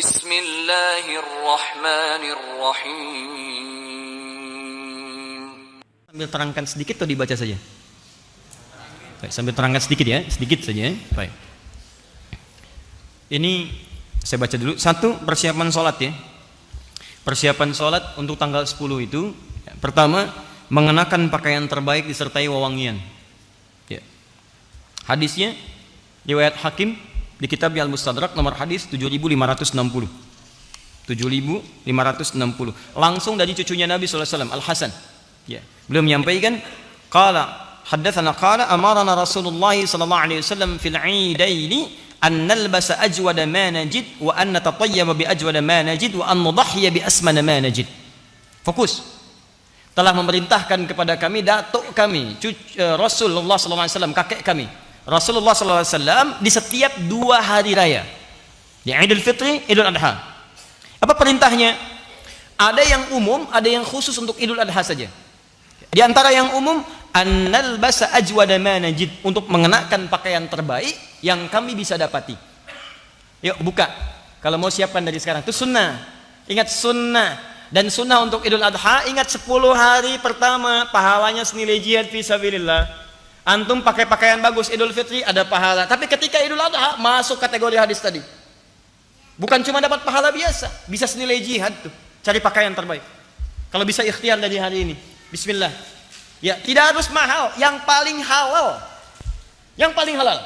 Bismillahirrahmanirrahim. Sambil terangkan sedikit atau dibaca saja? Baik, sambil terangkan sedikit ya, sedikit saja. Baik. Ini saya baca dulu. Satu, persiapan sholat ya. Persiapan sholat untuk tanggal 10 itu, pertama, mengenakan pakaian terbaik disertai wewangian. Ya. Hadisnya riwayat Hakim di kitab Al-Mustadrak nomor hadis 7560. 7560. Langsung dari cucunya Nabi sallallahu alaihi wasallam, Al-Hasan. Ya. Beliau menyampaikan, haddatsana qala amarna Rasulullah sallallahu alaihi wasallam fil 'idaini an nalbasa ajwada ma najid wa an natatayyaba bi ajwada ma najid wa an nudhhiya bi asmana ma najid. Fokus. Telah memerintahkan kepada kami datuk kami Rasulullah sallallahu alaihi wasallam, kakek kami Rasulullah sallallahu alaihi wasallam di setiap 2 hari raya, di Idul Fitri, Idul Adha. Apa perintahnya? Ada yang umum, ada yang khusus untuk Idul Adha saja. Di antara yang umum, annal basa ajwada ma najid, untuk mengenakan pakaian terbaik yang kami bisa dapati. Yuk buka. Kalau mau siapkan dari sekarang, itu sunnah. Ingat sunnah. Dan sunnah untuk Idul Adha, ingat 10 hari pertama pahalanya senilai jihad fi sabilillah. Antum pakai pakaian bagus Idul Fitri ada pahala, tapi ketika Idul Adha masuk kategori hadis tadi. Bukan cuma dapat pahala biasa, bisa senilai jihad tuh. Cari pakaian terbaik. Kalau bisa ikhtiar dari hari ini. Bismillah. Ya, tidak harus mahal, yang paling halal. Yang paling halal.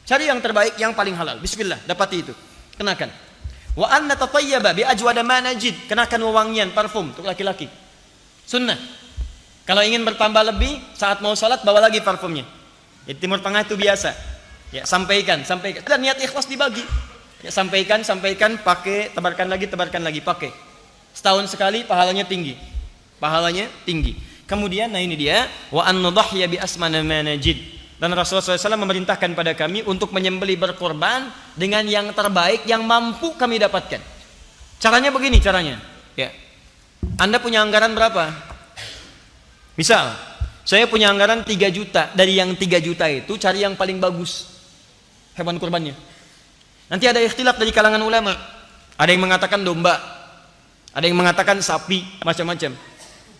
Cari yang terbaik, yang paling halal. Bismillah, dapati itu. Kenakan. Wa an natatayyaba bi ajwada ma najid, kenakan wewangian parfum untuk laki-laki. Sunnah. Kalau ingin bertambah lebih, saat mau sholat bawa lagi parfumnya. Di Timur Tengah itu biasa. Ya, sampaikan. Dan niat ikhlas dibagi. Ya, sampaikan, pakai, tebarkan lagi, pakai. Setahun sekali pahalanya tinggi. Kemudian, nah ini dia, wa an nudhhiya bi asmana ma najid. Dan Rasulullah SAW memerintahkan pada kami untuk menyembelih berkorban dengan yang terbaik yang mampu kami dapatkan. Caranya begini caranya. Ya. Anda punya anggaran berapa? Misal, saya punya anggaran 3 juta. Dari yang 3 juta itu cari yang paling bagus hewan kurbannya. Nanti ada ikhtilaf dari kalangan ulama. Ada yang mengatakan domba, ada yang mengatakan sapi, macam-macam.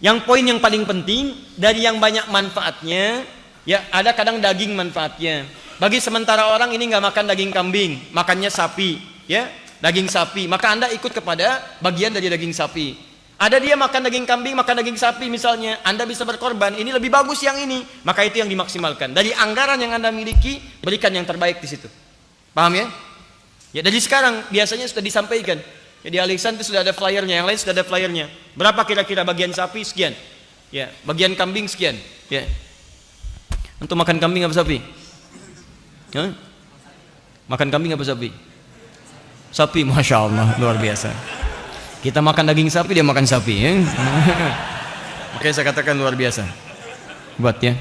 Yang poin yang paling penting dari yang banyak manfaatnya, ya ada kadang daging manfaatnya. Bagi sementara orang ini nggak makan daging kambing, makannya sapi, ya daging sapi. Maka Anda ikut kepada bagian dari daging sapi. Ada dia makan daging kambing, makan daging sapi misalnya, Anda bisa berkorban, ini lebih bagus yang ini, maka itu yang dimaksimalkan. Dari anggaran yang Anda miliki, berikan yang terbaik di situ. Paham ya? Ya dari sekarang biasanya sudah disampaikan. Ya, di Alexan itu sudah ada flyernya, yang lain sudah ada flyernya. Berapa kira-kira bagian sapi sekian? Ya, bagian kambing sekian. Ya. Untuk makan kambing apa sapi? Hah? Makan kambing apa sapi? Sapi, masya Allah, luar biasa. Kita makan daging sapi, dia makan sapi. Ya? Makanya saya katakan luar biasa. Buat ya.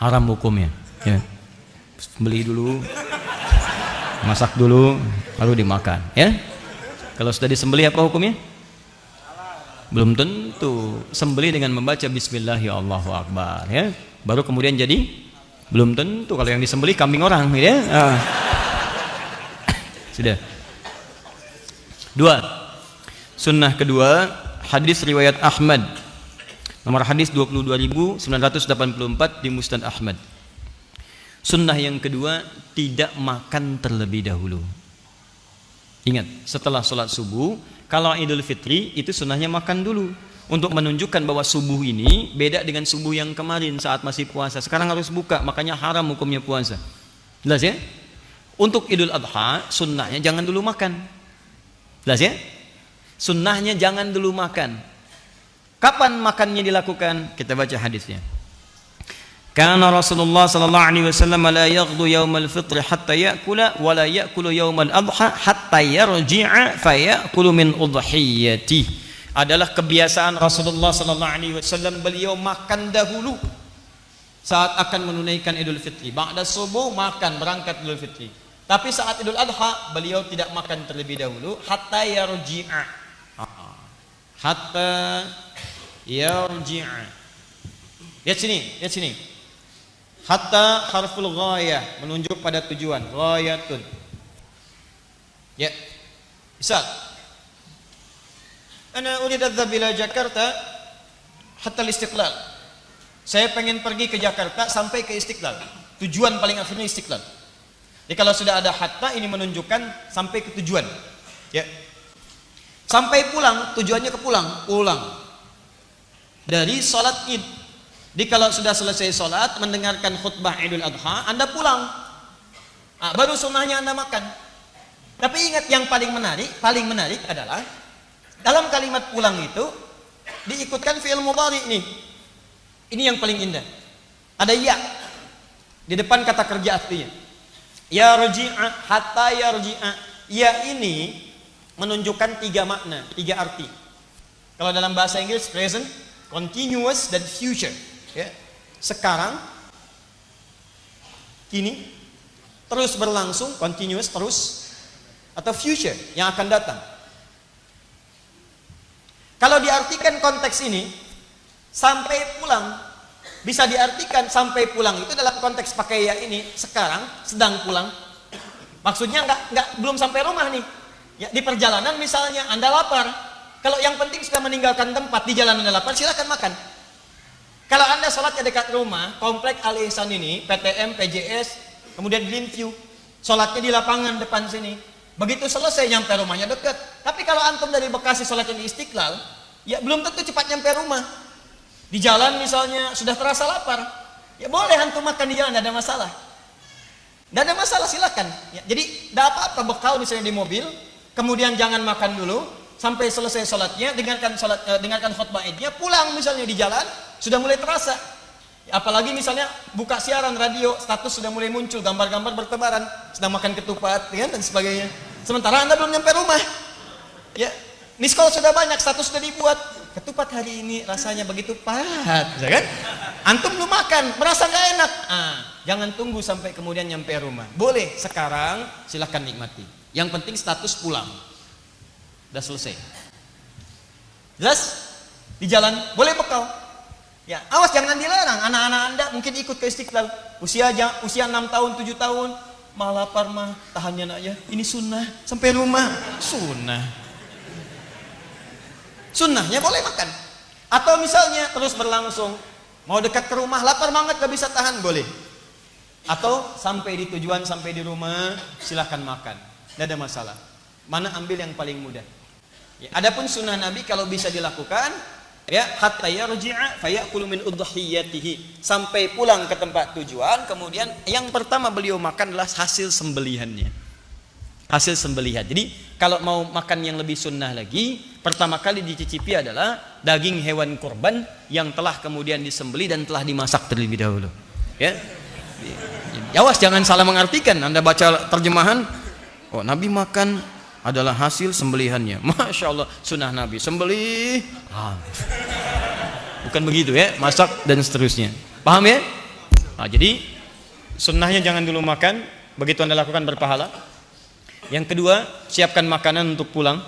Haram hukumnya. Ya. Beli dulu, masak dulu, lalu dimakan. Ya. Kalau sudah disembelih apa hukumnya? Belum tentu. Sembelih dengan membaca Bismillah ya Allahu Akbar. Ya. Baru kemudian jadi belum tentu. Kalau yang disembelih kambing orang. Ya. Sudah. 2. Sunnah kedua, hadis riwayat Ahmad. Nomor hadis 22.984 di Musnad Ahmad. Sunnah yang kedua, tidak makan terlebih dahulu. Ingat, setelah sholat subuh, kalau Idul Fitri itu sunnahnya makan dulu. Untuk menunjukkan bahwa subuh ini beda dengan subuh yang kemarin saat masih puasa. Sekarang harus buka, makanya haram hukumnya puasa. Jelas ya? Untuk Idul Adha, sunnahnya jangan dulu makan. Jelas ya? Sunnahnya jangan dulu makan. Kapan makannya dilakukan? Kita baca hadisnya. Karena Rasulullah sallallahu alaihi wasallam la yaghdu yaumal fitr hatta ya'kula wa la ya'kulu yaumal adha hatta yarji'a fa ya'kulu min udhiyati. Adalah kebiasaan Rasulullah sallallahu alaihi wasallam, beliau makan dahulu saat akan menunaikan Idul Fitri. Ba'da subuh makan, berangkat Idul Fitri. Tapi saat Idul Adha beliau tidak makan terlebih dahulu hatta yarji'a. Hatta yarji'a. Lihat sini. Hatta harful ghayah, menunjuk pada tujuan. Ghayatun. Ya, Misal, ana urid adhhab ila Jakarta hatta al-Istiqlal. Saya pengen pergi ke Jakarta sampai ke Istiqlal. Tujuan paling akhirnya Istiqlal. Jadi kalau sudah ada hatta, ini menunjukkan sampai ke tujuan. Ya. Sampai pulang, tujuannya ke pulang dari sholat Id. Jadi kalau sudah selesai sholat, mendengarkan khutbah Idul Adha, Anda pulang. Baru sunnahnya Anda makan. Tapi ingat, yang paling menarik adalah dalam kalimat pulang itu diikutkan fi'il mudhari nih. Ini yang paling indah. Ada ya di depan kata kerja aslinya. Ya rji'a, hatta yarji'a. Ya ini menunjukkan 3 makna, 3 arti. Kalau dalam bahasa Inggris present, continuous, dan future. Ya. Sekarang, kini, terus berlangsung, continuous, terus, atau future yang akan datang. Kalau diartikan konteks ini, sampai pulang, bisa diartikan sampai pulang itu dalam konteks pakai ya ini, sekarang sedang pulang. Maksudnya belum sampai rumah nih. Ya, di perjalanan misalnya Anda lapar. Kalau yang penting sudah meninggalkan tempat, di jalan Anda lapar, silakan makan. Kalau Anda sholatnya dekat rumah, komplek Al Ihsan ini, PTM, PJS, kemudian Greenview, sholatnya di lapangan depan sini. Begitu selesai nyampe rumahnya dekat. Tapi kalau antum dari Bekasi sholatnya di Istiqlal, ya belum tentu cepat nyampe rumah. Di jalan misalnya sudah terasa lapar, ya boleh antum makan di jalan, tidak ada masalah. Tidak ada masalah, silakan. Ya, jadi tidak apa-apa bekal misalnya di mobil, kemudian jangan makan dulu sampai selesai sholatnya, dengarkan khutbah Idnya, pulang misalnya di jalan sudah mulai terasa. Apalagi misalnya buka siaran radio, status sudah mulai muncul, gambar-gambar bertebaran, sedang makan ketupat, ya, dan sebagainya. Sementara Anda belum nyampe rumah. Ya, miss call sudah banyak, status sudah dibuat. Ketupat hari ini rasanya begitu pahat, ya kan? Antum belum makan, merasa nggak enak. Jangan tunggu sampai kemudian nyampe rumah. Boleh sekarang, silahkan nikmati. Yang penting status pulang. Udah selesai. Jelas? Di jalan boleh bekal. Ya, awas jangan dilarang. Anak-anak Anda mungkin ikut ke Istiqlal. Usia 6 tahun, 7 tahun. Lapar mah, tahannya nak ya. Ini sunnah sampai rumah. Sunnahnya boleh makan. Atau misalnya terus berlangsung, mau dekat ke rumah, lapar banget gak bisa tahan, boleh. Atau sampai di tujuan, sampai di rumah, silahkan makan. Tidak ada masalah. Mana ambil yang paling mudah. Ya, adapun sunnah Nabi kalau bisa dilakukan, ya, hatta yarji'a fayakulu min udhiyatihi, sampai pulang ke tempat tujuan, kemudian yang pertama beliau makan adalah hasil sembelihannya. Hasil sembelihan. Jadi kalau mau makan yang lebih sunnah lagi, pertama kali dicicipi adalah daging hewan kurban yang telah kemudian disembelih dan telah dimasak terlebih dahulu. Ya. Awas jangan salah mengartikan. Anda baca terjemahan, oh Nabi makan adalah hasil sembelihannya. Masya Allah, sunnah Nabi sembelih. Bukan begitu ya, masak dan seterusnya. Paham ya? Jadi sunnahnya jangan dulu makan, begitu Anda lakukan berpahala. Yang kedua, siapkan makanan untuk pulang.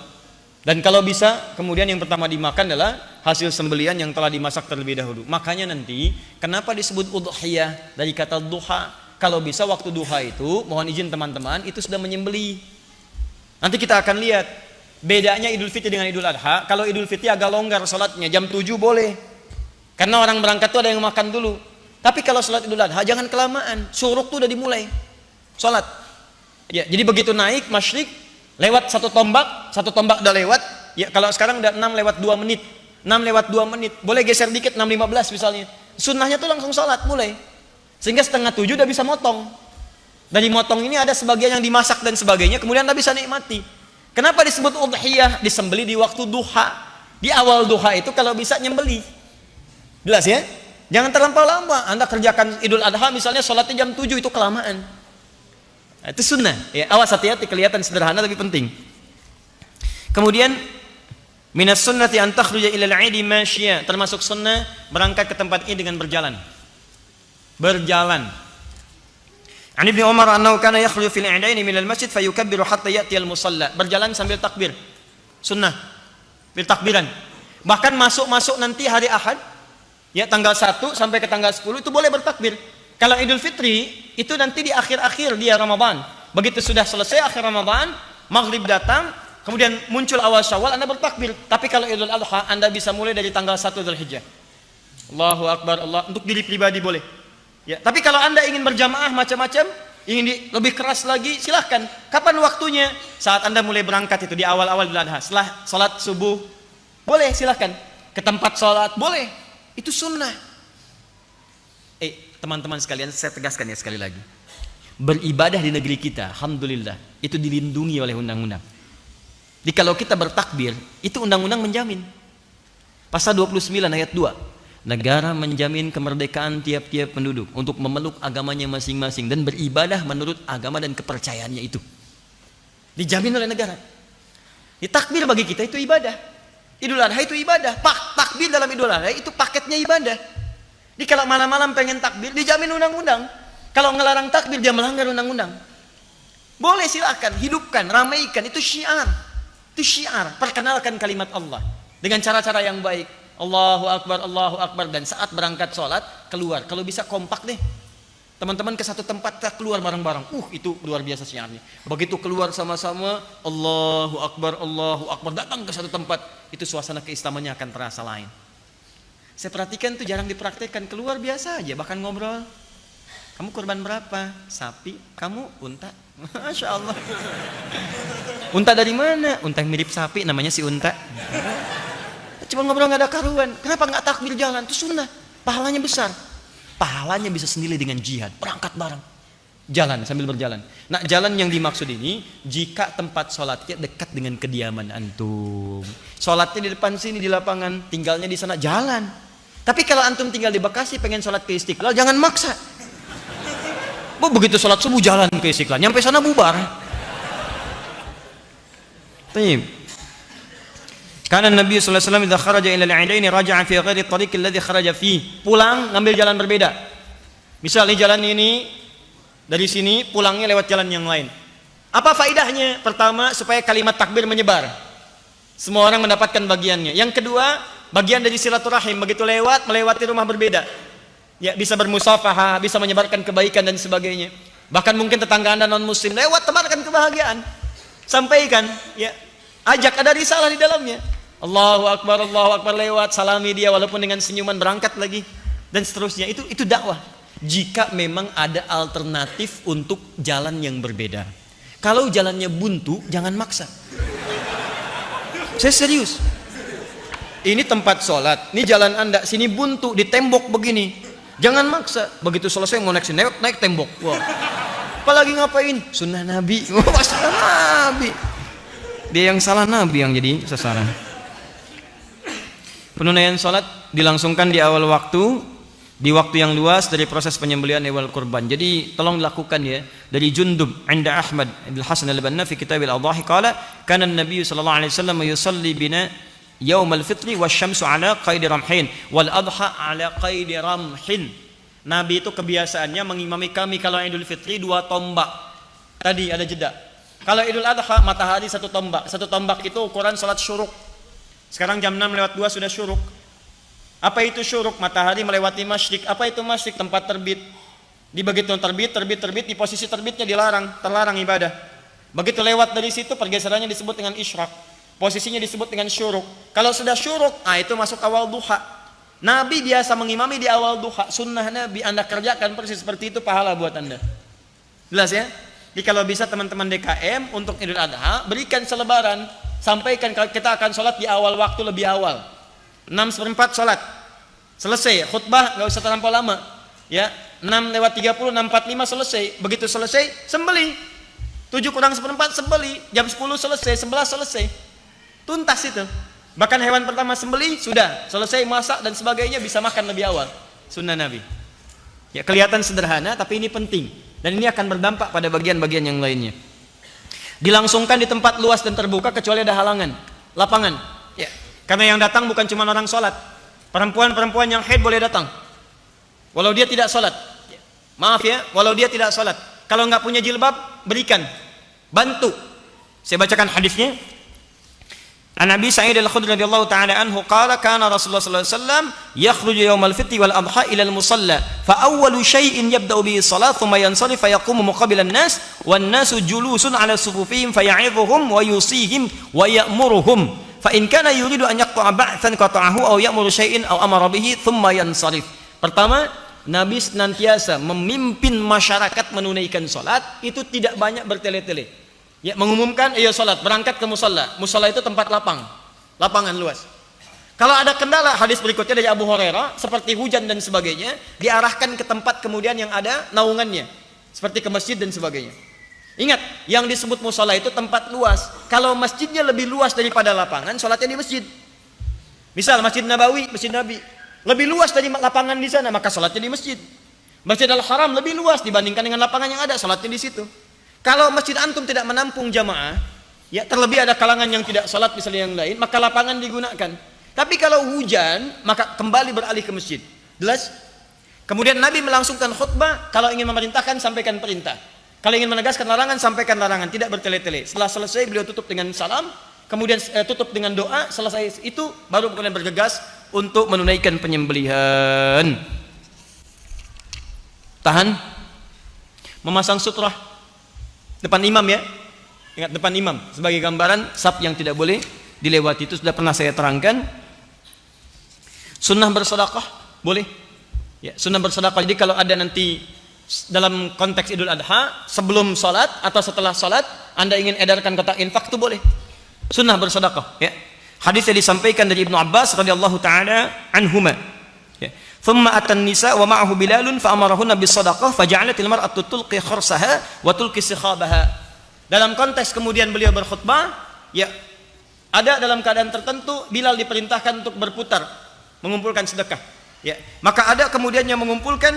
Dan kalau bisa, kemudian yang pertama dimakan adalah hasil sembelihan yang telah dimasak terlebih dahulu. Makanya nanti, kenapa disebut udhiyah dari kata duha? Kalau bisa waktu duha itu, mohon izin teman-teman, itu sudah menyembelih. Nanti kita akan lihat bedanya Idul Fitri dengan Idul Adha. Kalau Idul Fitri agak longgar sholatnya, jam 7 boleh. Karena orang berangkat tuh ada yang makan dulu. Tapi kalau sholat Idul Adha jangan kelamaan. Syuruk tuh udah dimulai sholat. Ya, jadi begitu naik masyrik, lewat satu tombak udah lewat. Ya, kalau sekarang udah 6 lewat 2 menit. 6 lewat 2 menit. Boleh geser dikit 6.15 misalnya. Sunnahnya tuh langsung sholat mulai. Sehingga setengah 7 udah bisa motong. Dari motong ini ada sebagian yang dimasak dan sebagainya, kemudian Anda bisa nikmati. Kenapa disebut udhiyah? Disembeli di waktu duha. Di awal duha itu kalau bisa nyembeli. Jelas ya? Jangan terlampau lama. Anda kerjakan Idul Adha misalnya sholatnya jam 7 itu kelamaan. Nah, itu sunnah. Ya, awas hati-hati, kelihatan sederhana tapi penting. Kemudian minas sunnati an takhruja ila al-'idi masyiya, termasuk sunnah berangkat ke tempat Id dengan berjalan. Berjalan. An Ibnu Umar annahu kana yakhruju fil 'idaini min al-masjid fayukabbiru hatta ya'ti al-musalla. Berjalan sambil takbir. Sunnah. Bil takbiran. Bahkan masuk nanti hari Ahad, ya tanggal 1 sampai ke tanggal 10 itu boleh bertakbir. Kalau Idul Fitri itu nanti di akhir-akhir dia Ramadan. Begitu sudah selesai akhir Ramadan, maghrib datang, kemudian muncul awal Syawal, Anda bertakbir. Tapi kalau Idul Adha, Anda bisa mulai dari tanggal 1 Dzulhijjah. Allahu Akbar, Allah, untuk diri pribadi boleh. Ya, tapi kalau Anda ingin berjamaah macam-macam, ingin lebih keras lagi, silahkan. Kapan waktunya? Saat Anda mulai berangkat itu di awal-awal Idul Adha, setelah sholat subuh, boleh, silahkan. Ke tempat sholat, boleh. Itu sunnah. Teman-teman sekalian, saya tegaskan ya sekali lagi. Beribadah di negeri kita, alhamdulillah, itu dilindungi oleh undang-undang. Jadi kalau kita bertakbir, itu undang-undang menjamin. Pasal 29 ayat 2. Negara menjamin kemerdekaan tiap-tiap penduduk untuk memeluk agamanya masing-masing dan beribadah menurut agama dan kepercayaannya itu. Dijamin oleh negara. Di takbir bagi kita itu ibadah. Idul Adha itu ibadah. Takbir dalam Idul Adha itu paketnya ibadah. Jadi kalau malam-malam pengen takbir, dijamin undang-undang. Kalau ngelarang takbir, dia melanggar undang-undang. Boleh, silakan, hidupkan, ramaikan, itu syiar. Itu syiar, perkenalkan kalimat Allah dengan cara-cara yang baik. Allahu Akbar, dan saat berangkat sholat keluar, kalau bisa kompak deh, teman-teman ke satu tempat, kita keluar bareng-bareng. Itu luar biasa syiarnya. Begitu keluar sama-sama, Allahu Akbar, datang ke satu tempat, itu suasana keislamannya akan terasa lain. Saya perhatikan tuh jarang dipraktekkan, keluar biasa aja, bahkan ngobrol. Kamu kurban berapa? Sapi. Kamu unta? Masya Allah. Unta dari mana? Unta yang mirip sapi, namanya si unta. Cuma ngobrol nggak ada karuan. Kenapa nggak takbir jalan? Itu sunnah. Pahalanya besar. Pahalanya bisa senilai dengan jihad. Berangkat bareng. Jalan sambil berjalan. Nah, jalan yang dimaksud ini jika tempat sholatnya dekat dengan kediaman antum. Sholatnya di depan sini di lapangan, tinggalnya di sana, jalan. Tapi kalau antum tinggal di Bekasi pengen sholat ke Istiqlal, jangan maksa. Begitu sholat subuh jalan ke Istiqlal, nyampe sana bubar. Baik. Karena Nabi sallallahu alaihi wasallam idza kharaja ila al-'idain raja'a fi ghairi at-tariq alladhi kharaja fi. Pulang ngambil jalan berbeda. Misalnya jalan ini dari sini, pulangnya lewat jalan yang lain. Apa faedahnya? Pertama, supaya kalimat takbir menyebar. Semua orang mendapatkan bagiannya. Yang kedua, bagian dari silaturahim, begitu lewat melewati rumah berbeda. Ya, bisa bermusafahah, bisa menyebarkan kebaikan dan sebagainya. Bahkan mungkin tetangga Anda non muslim lewat, tebarkan kebahagiaan. Sampaikan, ya. Ajak, ada risalah di dalamnya. Allahu Akbar lewat, salami dia walaupun dengan senyuman, berangkat lagi dan seterusnya. Itu dakwah. Jika memang ada alternatif untuk jalan yang berbeda. Kalau jalannya buntu, jangan maksa. Saya serius. Ini tempat sholat, ini jalan Anda, sini buntu, di tembok begini. Jangan maksa. Begitu selesai mau naik sini, naik tembok. Wah. Apalagi ngapain? Sunnah Nabi. Wah, sunnah Nabi. Dia yang salah, Nabi yang jadi sasaran. Penunaian sholat dilangsungkan di awal waktu, di waktu yang luas dari proses penyembelihan hewan kurban. Jadi tolong dilakukan ya. Dari Jundub inda Ahmad Ibn Hasan al-Banna fi kitab al-Adhahi qala kana an-nabiy sallallahu alaihi wasallam yusalli bina yaum al-fitri wasyamsu ala qaidi ramhin wal adha ala qaidi ramhin. Nabi itu kebiasaannya mengimami kami kalau Idul Fitri 2 tombak. Tadi ada jeda. Kalau Idul Adha matahari 1 tombak. 1 tombak itu ukuran salat syuruk. Sekarang jam 6:02 sudah syuruk. Apa itu syuruk? Matahari melewati masyrik. Apa itu masyrik? Tempat terbit. Di begitu terbit, di posisi terbitnya terlarang ibadah. Begitu lewat dari situ, pergeserannya disebut dengan isyraq. Posisinya disebut dengan syuruk. Kalau sudah syuruk, itu masuk awal duha. Nabi biasa mengimami di awal duha. Sunnah Nabi, Anda kerjakan persis seperti itu, pahala buat Anda. Jelas ya? Jadi kalau bisa teman-teman DKM untuk Idul Adha, berikan selebaran. Sampaikan kita akan sholat di awal waktu, lebih awal. 6:04 sholat. Selesai, khutbah nggak usah terlampau lama. Ya, 6:30, 6:45 selesai. Begitu selesai, sembelih. 7:04 sembelih. Jam 10 selesai, 11 selesai. Tuntas itu. Bahkan hewan pertama sembelih, sudah. Selesai masak dan sebagainya, bisa makan lebih awal. Sunnah Nabi. Ya, kelihatan sederhana, tapi ini penting. Dan ini akan berdampak pada bagian-bagian yang lainnya. Dilangsungkan di tempat luas dan terbuka kecuali ada halangan, lapangan. Ya. Karena yang datang bukan cuma orang sholat. Perempuan-perempuan yang haid boleh datang. Walau dia tidak sholat. Maaf ya, walau dia tidak sholat. Kalau nggak punya jilbab, berikan. Bantu. Saya bacakan hadisnya. An Abi Sa'id Al-Khudri radhiyallahu ta'ala anhu qala kana Rasulullah sallallahu alaihi wasallam yakhruju yawmal fitri wal adha ila al-musalla fa awwalu shay'in yabda'u bihi salat thumma yansarif fa yaqumu muqabila an-nas wan nasu julusun ala sufufihim faya'idhuhum wa yusihim wa ya'muruhum fa in kana yuridu an yaqta'a ba'than qata'ahu aw ya'muru shay'in aw amara bihi thumma yansarif. Pertama, Nabi senantiasa memimpin masyarakat menunaikan salat, itu tidak banyak bertele-tele. Ya, mengumumkan, ayo salat, berangkat ke musalla. Musalla itu tempat lapangan luas. Kalau ada kendala, hadis berikutnya dari Abu Hurairah, seperti hujan dan sebagainya, diarahkan ke tempat kemudian yang ada naungannya, seperti ke masjid dan sebagainya. Ingat, yang disebut musalla itu tempat luas. Kalau masjidnya lebih luas daripada lapangan, salatnya di masjid. Misal Masjid Nabawi, Masjid Nabi, lebih luas dari lapangan di sana, maka salatnya di masjid. Masjid Al-Haram lebih luas dibandingkan dengan lapangan yang ada, salatnya di situ. Kalau masjid antum tidak menampung jamaah, ya terlebih ada kalangan yang tidak salat misalnya yang lain, maka lapangan digunakan. Tapi kalau hujan, maka kembali beralih ke masjid. Jelas? Kemudian Nabi melangsungkan khutbah, kalau ingin memerintahkan sampaikan perintah. Kalau ingin menegaskan larangan, sampaikan larangan, tidak bertele-tele. Setelah selesai beliau tutup dengan salam, kemudian tutup dengan doa, selesai itu baru kemudian bergegas untuk menunaikan penyembelihan. Tahan. Memasang sutrah depan imam ya. Ingat, depan imam sebagai gambaran saf yang tidak boleh dilewati, itu sudah pernah saya terangkan. Sunnah bersedekah boleh. Ya, sunnah bersedekah. Jadi kalau ada nanti dalam konteks Idul Adha, sebelum salat atau setelah salat Anda ingin edarkan kotak infak, itu boleh. Sunnah bersedekah ya. Hadis yang disampaikan dari Ibnu Abbas radhiyallahu taala anhuma. Ya. Thumma atan nisa wa ma'ahu Bilalun fa amarahunna bis sadaqah fa ja'alatil mar'atu tulqi kharsaha wa tulqi sikhabaha. Dalam konteks kemudian beliau berkhutbah, ya ada dalam keadaan tertentu Bilal diperintahkan untuk berputar mengumpulkan sedekah. Ya, maka ada kemudian yang mengumpulkan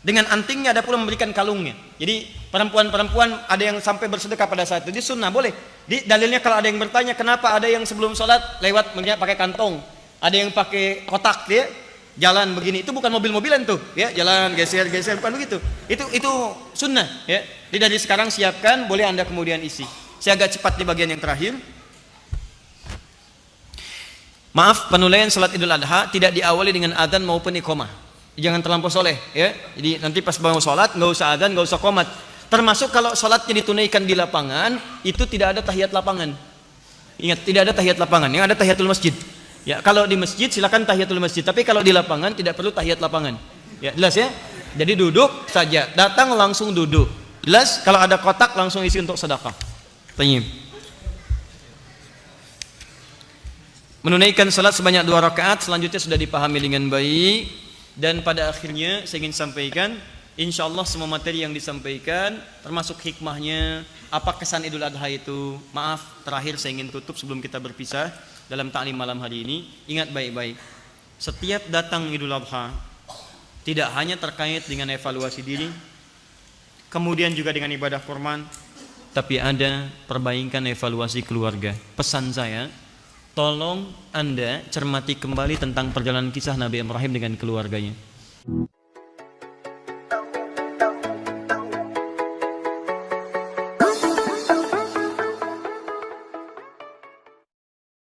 dengan antingnya, ada pula memberikan kalungnya. Jadi perempuan-perempuan ada yang sampai bersedekah pada saat itu. Jadi sunnah boleh. Di dalilnya kalau ada yang bertanya kenapa ada yang sebelum sholat lewat pakai kantong, ada yang pakai kotak dia jalan begini, itu bukan mobil-mobilan tuh ya, jalan geser-geser, bukan begitu. Itu sunnah ya. Jadi dari sekarang siapkan, boleh Anda kemudian isi. Saya agak cepat di bagian yang terakhir. Maaf, penulaian salat Idul Adha tidak diawali dengan adzan maupun iqamah. Jangan terlampau soleh ya. Jadi nanti pas bangun salat nggak usah adzan, nggak usah qomat. Termasuk kalau salatnya ditunaikan di lapangan, itu tidak ada tahiyat lapangan. Ingat, tidak ada tahiyat lapangan, yang ada tahiyatul masjid. Ya, kalau di masjid silakan tahiyatul masjid, tapi kalau di lapangan tidak perlu tahiyat lapangan. Ya, jelas ya? Jadi duduk saja, datang langsung duduk. Jelas? Kalau ada kotak langsung isi untuk sedekah. Tayyib. Menunaikan salat sebanyak 2 rakaat selanjutnya sudah dipahami dengan baik, dan pada akhirnya saya ingin sampaikan, insyaallah semua materi yang disampaikan termasuk hikmahnya, apa kesan Idul Adha itu. Maaf, terakhir saya ingin tutup sebelum kita berpisah dalam ta'lim malam hari ini. Ingat baik-baik, setiap datang Idul Adha tidak hanya terkait dengan evaluasi diri, kemudian juga dengan ibadah kurban, tapi ada perbaikan evaluasi keluarga. Pesan saya, tolong Anda cermati kembali tentang perjalanan kisah Nabi Ibrahim dengan keluarganya.